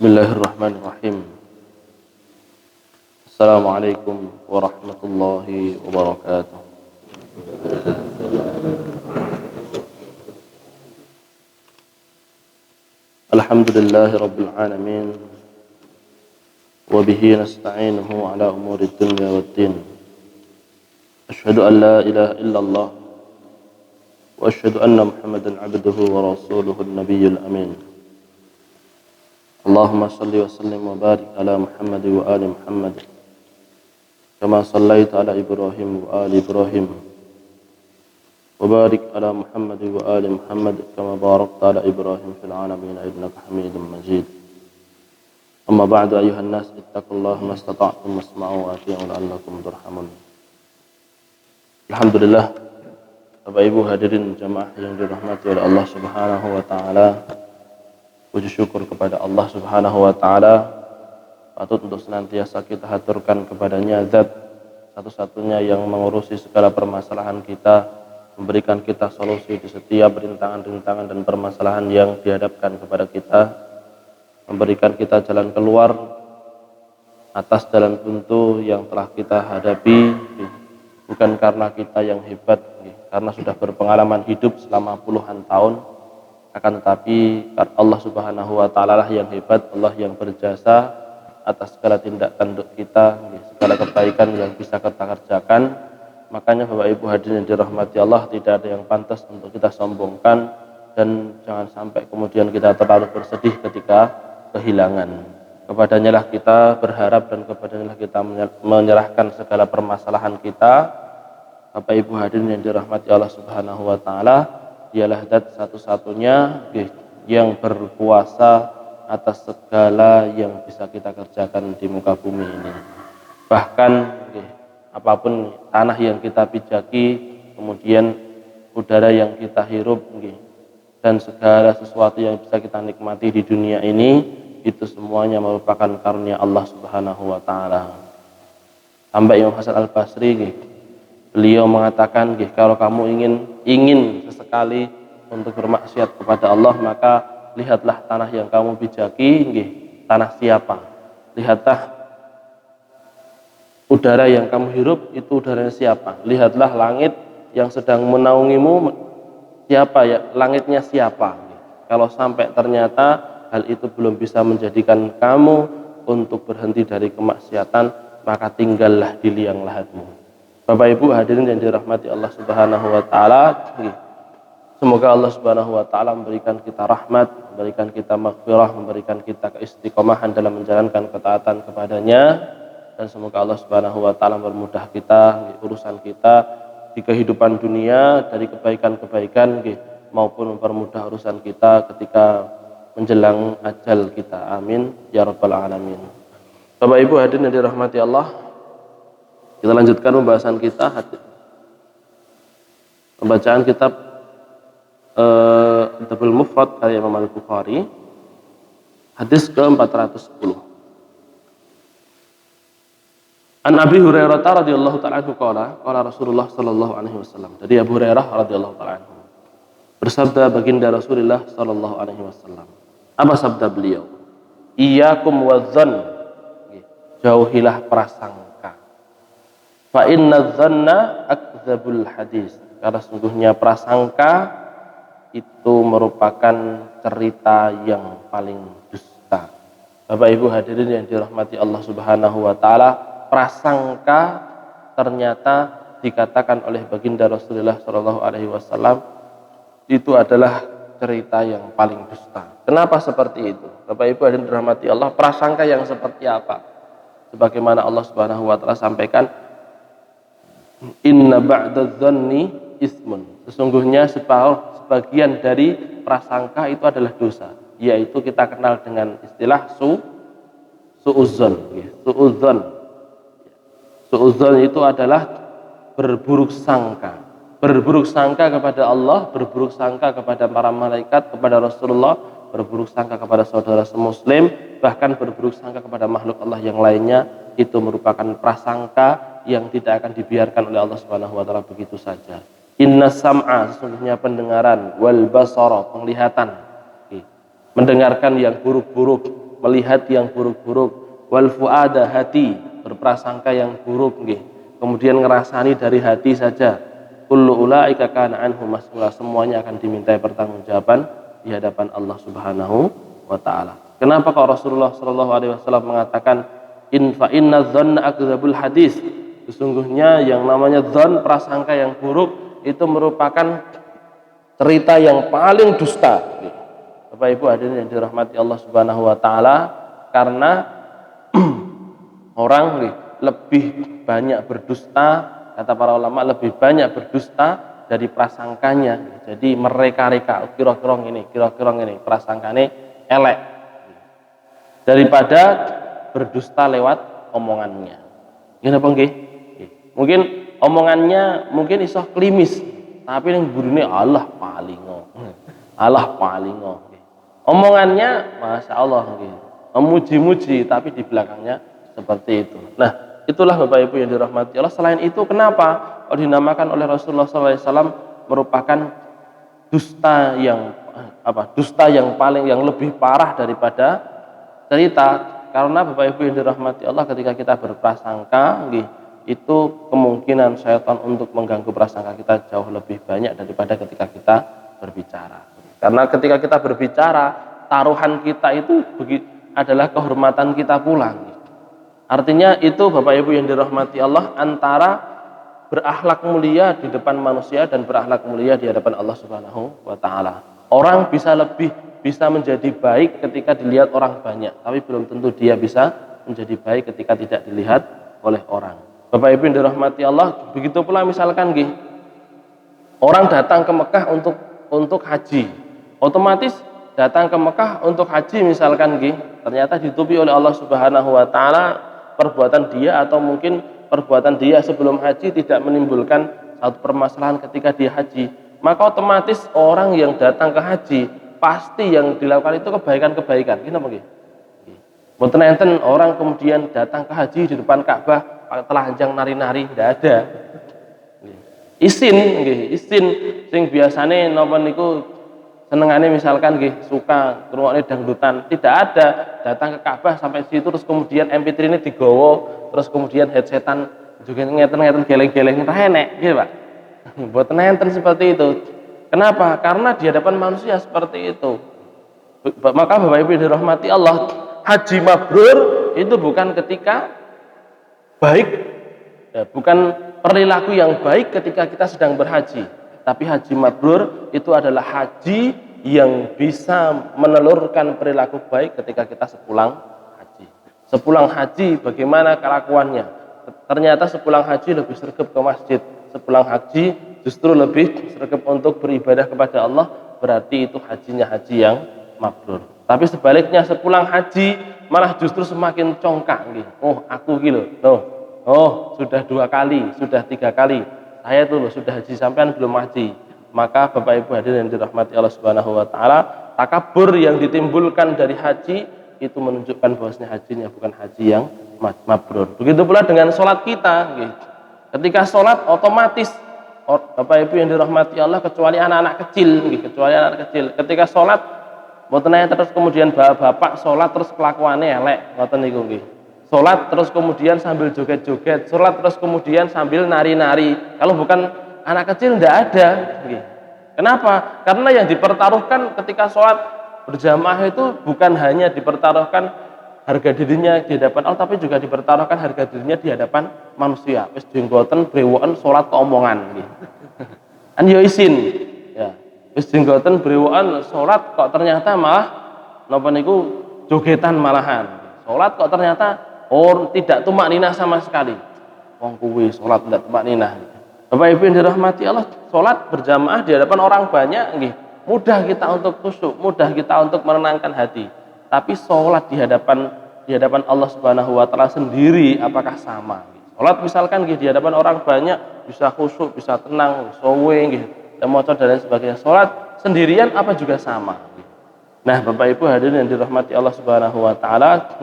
Bismillahirrahmanirrahim. Assalamualaikum warahmatullahi wabarakatuh. Alhamdulillahi rabbil alamin. Wa bihi nasta'inuhu ala umuri dunya waddin. Asyhadu an la ilaha illallah wa asyhadu anna Muhammadan abduhu wa rasuluhu an-nabiyyul amin. Allahumma salli wa sallim wa barik ala Muhammad wa ali Muhammad kama sallaita ala Ibrahim wa ali Ibrahim wa barik ala Muhammad wa ali Muhammad kama barakta ala Ibrahim fil alamin innaka Hamidum Majid. Amma ba'du ayuhan nas ittaqullaha mastata'tum wasma'u wa ati'u la'allakum turhamun. Alhamdulillah, Bapak Ibu hadirin jamaah yang dirahmati oleh Allah Subhanahu wa taala. Puji syukur kepada Allah Subhanahu wa taala, patut untuk senantiasa kita haturkan kepadanya zat satu-satunya yang mengurusi segala permasalahan kita, memberikan kita solusi di setiap rintangan-rintangan dan permasalahan yang dihadapkan kepada kita, memberikan kita jalan keluar atas jalan buntu yang telah kita hadapi, bukan karena kita yang hebat, karena sudah berpengalaman hidup selama puluhan tahun, akan tetapi Allah Subhanahu wa taala lah yang hebat, Allah yang berjasa atas segala tindakan untuk kita, segala kebaikan yang bisa kita kerjakan. Makanya Bapak Ibu hadirin yang dirahmati Allah, tidak ada yang pantas untuk kita sombongkan, dan jangan sampai kemudian kita terlalu bersedih ketika kehilangan. Kepadanya lah kita berharap dan kepadanya lah kita menyerahkan segala permasalahan kita. Bapak Ibu hadirin yang dirahmati Allah Subhanahu wa taala, dialah zat satu-satunya yang berkuasa atas segala yang bisa kita kerjakan di muka bumi ini. Bahkan apapun tanah yang kita pijaki, kemudian udara yang kita hirup, dan segala sesuatu yang bisa kita nikmati di dunia ini, itu semuanya merupakan karunia Allah Subhanahu wa taala. Sampai Imam Hasan Al-Basri, beliau mengatakan, kalau kamu ingin sesekali untuk bermaksiat kepada Allah, maka lihatlah tanah yang kamu pijaki, tanah siapa? Lihatlah udara yang kamu hirup, itu udaranya siapa? Lihatlah langit yang sedang menaungimu, siapa ya? Langitnya siapa? Kalau sampai ternyata hal itu belum bisa menjadikan kamu untuk berhenti dari kemaksiatan, maka tinggallah di liang lahatmu. Bapak Ibu hadirin yang dirahmati Allah Subhanahu wa taala, semoga Allah Subhanahu wa taala memberikan kita rahmat, memberikan kita maghfirah, memberikan kita keistiqomahan dalam menjalankan ketaatan kepadanya, dan semoga Allah Subhanahu wa taala mempermudah kita urusan kita di kehidupan dunia dari kebaikan-kebaikan maupun mempermudah urusan kita ketika menjelang ajal kita. Amin ya rabbal alamin. Bapak Ibu hadirin yang dirahmati Allah, kita lanjutkan pembahasan kita, pembacaan kitab Adabul Mufrad karya Imam Al-Bukhari, hadis ke-410. An Abi Hurairah radhiyallahu ta'ala anhu qala Rasulullah sallallahu alaihi wasallam. Dari Abu Hurairah radhiyallahu ta'ala anhu, bersabda baginda Rasulullah sallallahu alaihi wasallam. Apa sabda beliau? Iyyakum wadzan, jauhilah prasangka. Fa inna dzanna akdzabul hadis, karena sungguhnya prasangka itu merupakan cerita yang paling dusta. Bapak Ibu hadirin yang dirahmati Allah Subhanahu wa taala, prasangka ternyata dikatakan oleh baginda Rasulullah sallallahu alaihi wasallam itu adalah cerita yang paling dusta. Kenapa seperti itu? Bapak Ibu hadirin dirahmati Allah, prasangka yang seperti apa? Sebagaimana Allah Subhanahu wa taala sampaikan, inna ba'da dzanni ismun, sesungguhnya sebagian dari prasangka itu adalah dosa, yaitu kita kenal dengan istilah su'udzon. Su'udzon itu adalah berburuk sangka kepada Allah, berburuk sangka kepada para malaikat, kepada Rasulullah, berburuk sangka kepada saudara semuslim, bahkan berburuk sangka kepada makhluk Allah yang lainnya. Itu merupakan prasangka yang tidak akan dibiarkan oleh Allah Subhanahu wa taala begitu saja. Inna sam'a, sesungguhnya pendengaran, wal basara, penglihatan, mendengarkan yang buruk-buruk, melihat yang buruk-buruk, wal fuada hati berprasangka yang buruk nggih. Kemudian ngerasani dari hati saja. Kullu ulaika kana anhu mas'ula, semuanya akan dimintai pertanggungjawaban di hadapan Allah Subhanahu wa taala. Kenapa kok Rasulullah sallallahu alaihi wasallam mengatakan inna dzanna akdzabul hadis? Sesungguhnya yang namanya dzan, prasangka yang buruk, itu merupakan cerita yang paling dusta. Bapak Ibu hadirin yang dirahmati Allah Subhanahu wa taala, karena orang lebih banyak berdusta, kata para ulama, lebih banyak berdusta dari prasangkanya. Jadi mereka-reka kira-kira ini prasangkane elek daripada berdusta lewat omongannya. Gini apa nggih? Mungkin omongannya mungkin iso klimis, tapi ning burine Allah palingo. Allah palingo. Omongannya Masya Allah nggih, memuji-muji, tapi di belakangnya seperti itu. Nah, itulah Bapak Ibu yang dirahmati Allah. Selain itu, kenapa dinamakan oleh Rasulullah SAW merupakan dusta yang paling, yang lebih parah daripada cerita? Karena Bapak Ibu yang dirahmati Allah, ketika kita berprasangka, itu kemungkinan syaitan untuk mengganggu prasangka kita jauh lebih banyak daripada ketika kita berbicara. Karena ketika kita berbicara, taruhan kita itu adalah kehormatan kita pula. Artinya itu Bapak Ibu yang dirahmati Allah, antara berakhlak mulia di depan manusia dan berakhlak mulia di hadapan Allah Subhanahu wa taala. Orang bisa menjadi baik ketika dilihat orang banyak, tapi belum tentu dia bisa menjadi baik ketika tidak dilihat oleh orang. Bapak Ibu yang dirahmati Allah, begitu pula misalkan orang datang ke Mekah untuk haji. Otomatis datang ke Mekah untuk haji misalkan ternyata ditutupi oleh Allah Subhanahu wa taala perbuatan dia, atau mungkin perbuatan dia sebelum haji tidak menimbulkan satu permasalahan ketika dia haji, maka otomatis orang yang datang ke haji pasti yang dilakukan itu kebaikan-kebaikan. Kenapa nggih? Mboten enten orang kemudian datang ke haji di depan Ka'bah pakai telanjang nari-nari, tidak ada. Isin sing biasane napa niku senengane misalkan suka ngrungokne dangdutan, tidak ada datang ke Ka'bah sampai situ terus kemudian MP3 ini digowo, terus kemudian headsetan juga ngeten-ngeten geleng-geleng enek nggih Pak. Mboten enten seperti itu. Kenapa? Karena di hadapan manusia seperti itu. Maka Bapak Ibu dirahmati Allah, haji mabrur itu bukan ketika baik, bukan perilaku yang baik ketika kita sedang berhaji. Tapi haji mabrur itu adalah haji yang bisa menelurkan perilaku baik ketika kita sepulang haji. Sepulang haji bagaimana kelakuannya? Ternyata sepulang haji lebih sregep ke masjid. Sepulang haji justru lebih sregep untuk beribadah kepada Allah. Berarti itu hajinya haji yang mabrur. Tapi sebaliknya sepulang haji malah justru semakin congkak. Oh aku sudah 2 kali, sudah 3 kali. Saya tuh sudah haji sampean belum haji. Maka Bapak Ibu hadirin yang dirahmati Allah Subhanahu wa taala, takabur yang ditimbulkan dari haji itu menunjukkan bahwasanya hajinya bukan haji yang mabrur. Begitu pula dengan sholat kita. Ketika sholat otomatis Bapak Ibu yang dirahmati Allah, kecuali anak-anak kecil, ketika sholat mboten terus kemudian bapak sholat terus kelakuannya elek, ngoten niku nggih. Sholat terus kemudian sambil joget-joget, sholat terus kemudian sambil nari-nari. Kalau bukan anak kecil tidak ada. Kenapa? Karena yang dipertaruhkan ketika sholat berjamaah itu bukan hanya dipertaruhkan harga dirinya di hadapan Allah, tapi juga dipertaruhkan harga dirinya di hadapan manusia. Wis jenggoten brewoken sholat keomongan. An yo isin. Ya. Wis jenggoten brewoken sholat kok ternyata malah napa niku jogetan malahan. Sholat kok ternyata tidak tumak ninah sama sekali. Wong kuwi salat tidak tumak ninah. Bapak Ibu yang dirahmati Allah, salat berjamaah di hadapan orang banyak mudah kita untuk khusyuk, mudah kita untuk menenangkan hati. Tapi salat di hadapan Allah Subhanahu wa taala sendiri apakah sama? Salat misalkan di hadapan orang banyak bisa khusyuk, bisa tenang, sowe dan maca dan lain sebagainya. Salat sendirian apa juga sama? Nah, Bapak Ibu hadirin yang dirahmati Allah Subhanahu wa taala,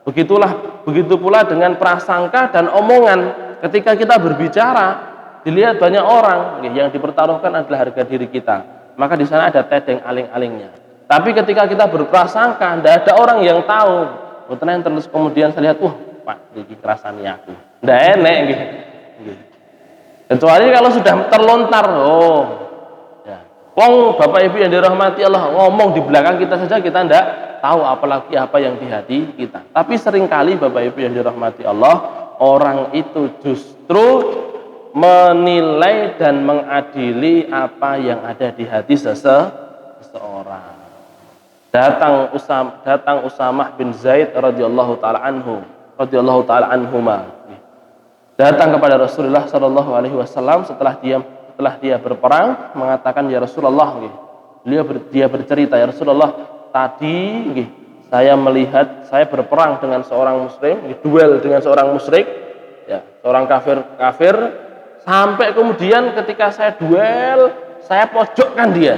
begitu pula dengan prasangka dan omongan. Ketika kita berbicara, dilihat banyak orang, yang dipertaruhkan adalah harga diri kita. Maka di sana ada tedeng aling-alingnya. Tapi ketika kita berprasangka, tidak ada orang yang tahu. Betul, terus kemudian saya lihat, wah Pak, ini kerasani aku. Tidak enak gitu. Kecuali kalau sudah terlontar, oh, ya. Wong Bapak Ibu yang dirahmati Allah ngomong di belakang kita saja kita tidak tahu, apalagi apa yang di hati kita. Tapi seringkali Bapak Ibu yang dirahmati Allah, orang itu justru menilai dan mengadili apa yang ada di hati seseorang. Datang Usamah bin Zaid radhiyallahu taala anhuma. Datang kepada Rasulullah sallallahu alaihi wasallam setelah dia berperang, mengatakan, ya Rasulullah, dia bercerita, ya Rasulullah, tadi saya melihat saya berperang dengan seorang muslim, duel dengan seorang musyrik, ya, seorang kafir, sampai kemudian ketika saya duel, saya pojokkan dia.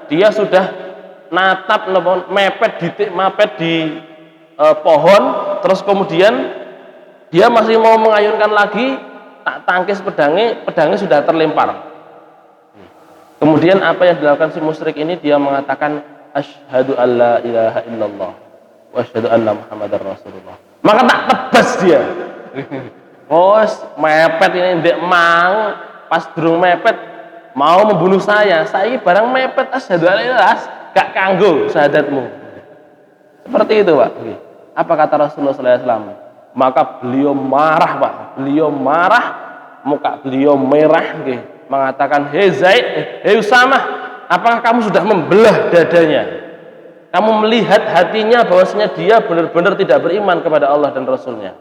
Dia sudah natap mepet di pohon, terus kemudian dia masih mau mengayunkan lagi, tak tangkis pedangnya sudah terlempar. Kemudian apa yang dilakukan si musyrik ini? Dia mengatakan asyhadu alla ilaha illallah wa asyhadu anna muhammadar rasulullah. Maka tak tebas dia. Mepet ini ndek mang, pas durung mepet mau membunuh saya ini barang mepet asyhadu alla ilaha, gak kanggo syahadatmu. Seperti itu, Pak. Apa kata Rasulullah SAW? Maka beliau marah, Pak. Beliau marah, muka beliau merah, mengatakan, hei Zaid, hei Usamah, apakah kamu sudah membelah dadanya? Kamu melihat hatinya bahwasanya dia benar-benar tidak beriman kepada Allah dan Rasulnya.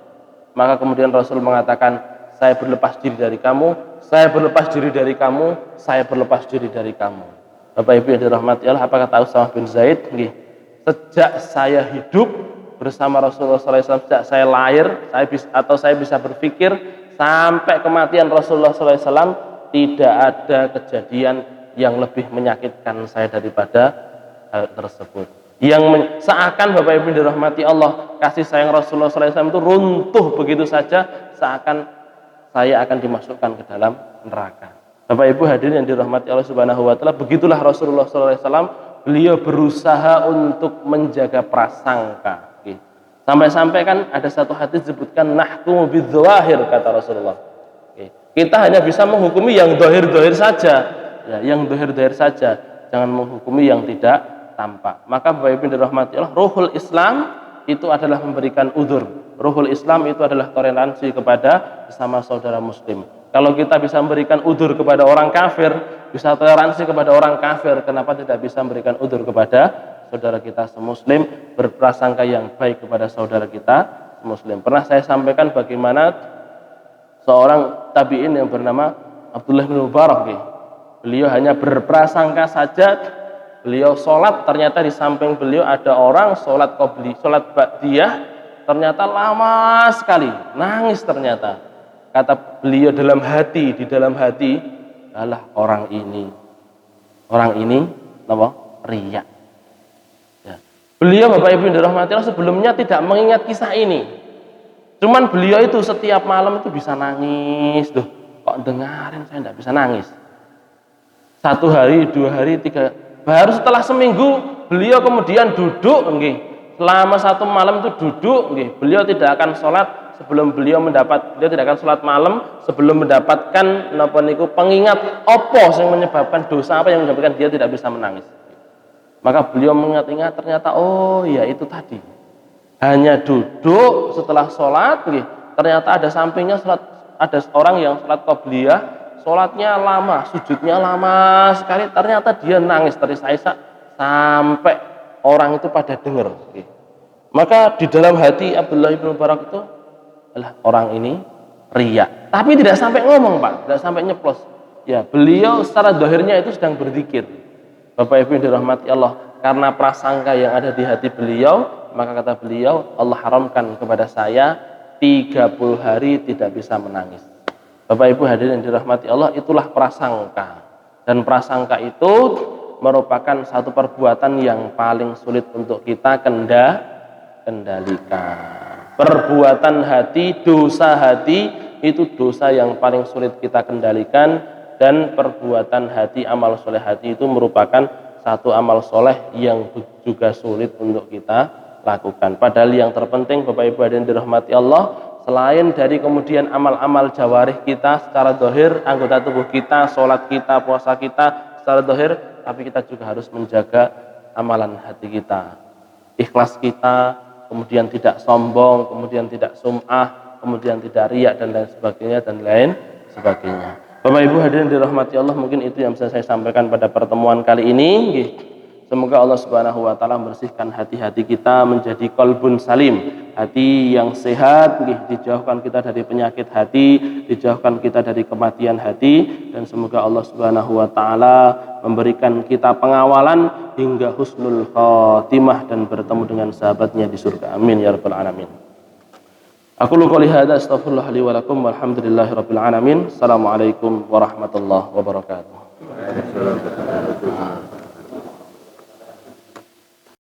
Maka kemudian Rasul mengatakan, saya berlepas diri dari kamu, saya berlepas diri dari kamu, saya berlepas diri dari kamu. Bapak Ibu yang dirahmati Allah, apa kata Usamah bin Zaid? Sejak saya hidup bersama Rasulullah SAW, sejak saya lahir, saya bisa berpikir sampai kematian Rasulullah SAW, tidak ada kejadian yang lebih menyakitkan saya daripada hal tersebut. Yang seakan Bapak Ibu dirahmati Allah, kasih sayang Rasulullah SAW itu runtuh begitu saja, seakan saya akan dimasukkan ke dalam neraka. Bapak Ibu hadirin yang dirahmati Allah Subhanahu wa taala, begitulah Rasulullah SAW, beliau berusaha untuk menjaga prasangka. Sampai-sampai kan ada satu hadis disebutkan nahkumu bidzawahir, kata Rasulullah. Kita hanya bisa menghukumi yang dohir-dohir saja, ya, yang dohir-dohir saja, jangan menghukumi yang tidak tampak. Maka Bapak Ibu dirahmati Allah, ruhul Islam itu adalah memberikan udzur. Ruhul Islam itu adalah toleransi kepada sesama saudara muslim. Kalau kita bisa memberikan udzur kepada orang kafir, bisa toleransi kepada orang kafir, kenapa tidak bisa memberikan udzur kepada saudara kita semuslim, berprasangka yang baik kepada saudara kita semuslim. Pernah saya sampaikan bagaimana seorang tabi'in yang bernama Abdullah bin Mubarak. Beliau hanya berprasangka saja, beliau sholat, ternyata di samping beliau ada orang sholat ba'diyah, ternyata lama sekali, nangis ternyata. Kata beliau di dalam hati, alah orang ini apa? Riya. Ya. Beliau Bapak Ibu yang dirahmati Allah sebelumnya tidak mengingat kisah ini. Cuman beliau itu setiap malam itu bisa nangis, kok dengarin saya tidak bisa nangis. 1 hari, 2 hari, 3, baru setelah seminggu beliau kemudian duduk, selama 1 malam itu duduk, beliau tidak akan sholat sebelum beliau tidak akan sholat malam sebelum mendapatkan pengingat yang menyebabkan dosa apa yang menyebabkan dia tidak bisa menangis. Maka beliau mengingat-ingat, ternyata oh ya itu tadi, hanya duduk setelah sholat, ternyata ada sampingnya ada orang yang sholat qobliyah, sholatnya lama, sujudnya lama sekali, ternyata dia nangis terisak-isak sampai orang itu pada dengar. Maka di dalam hati Abdullah bin Mubarak itu adalah orang ini riya, tapi tidak sampai ngomong, Pak, tidak sampai nyeplos. Ya, beliau secara dohirnya itu sedang berzikir. Bapak Ibu yang dirahmati Allah, karena prasangka yang ada di hati beliau, maka kata beliau, Allah haramkan kepada saya 30 hari tidak bisa menangis. Bapak Ibu hadirin yang dirahmati Allah, itulah prasangka. Dan prasangka itu merupakan satu perbuatan yang paling sulit untuk kita kendalikan. Perbuatan hati, dosa hati, itu dosa yang paling sulit kita kendalikan. Dan perbuatan hati, amal soleh hati itu merupakan satu amal soleh yang juga sulit untuk kita lakukan. Padahal yang terpenting Bapak Ibu hadirin dirahmati Allah, selain dari kemudian amal-amal jawarih kita secara dohir, anggota tubuh kita, sholat kita, puasa kita secara dohir, tapi kita juga harus menjaga amalan hati kita, ikhlas kita, kemudian tidak sombong, kemudian tidak sum'ah, kemudian tidak riak dan lain sebagainya dan lain sebagainya. Bapak Ibu hadirin dirahmati Allah, mungkin itu yang bisa saya sampaikan pada pertemuan kali ini. Semoga Allah Subhanahu wa taala membersihkan hati-hati kita menjadi qalbun salim, hati yang sehat, dijauhkan kita dari penyakit hati, dijauhkan kita dari kematian hati, dan semoga Allah Subhanahu wa taala memberikan kita pengawalan hingga husnul khatimah dan bertemu dengan sahabatnya di surga. Amin ya rabbal alamin. Aku qouli hadza astaghfirullah li wa lakum walhamdulillahirabbil alamin. Assalamualaikum warahmatullahi wabarakatuh.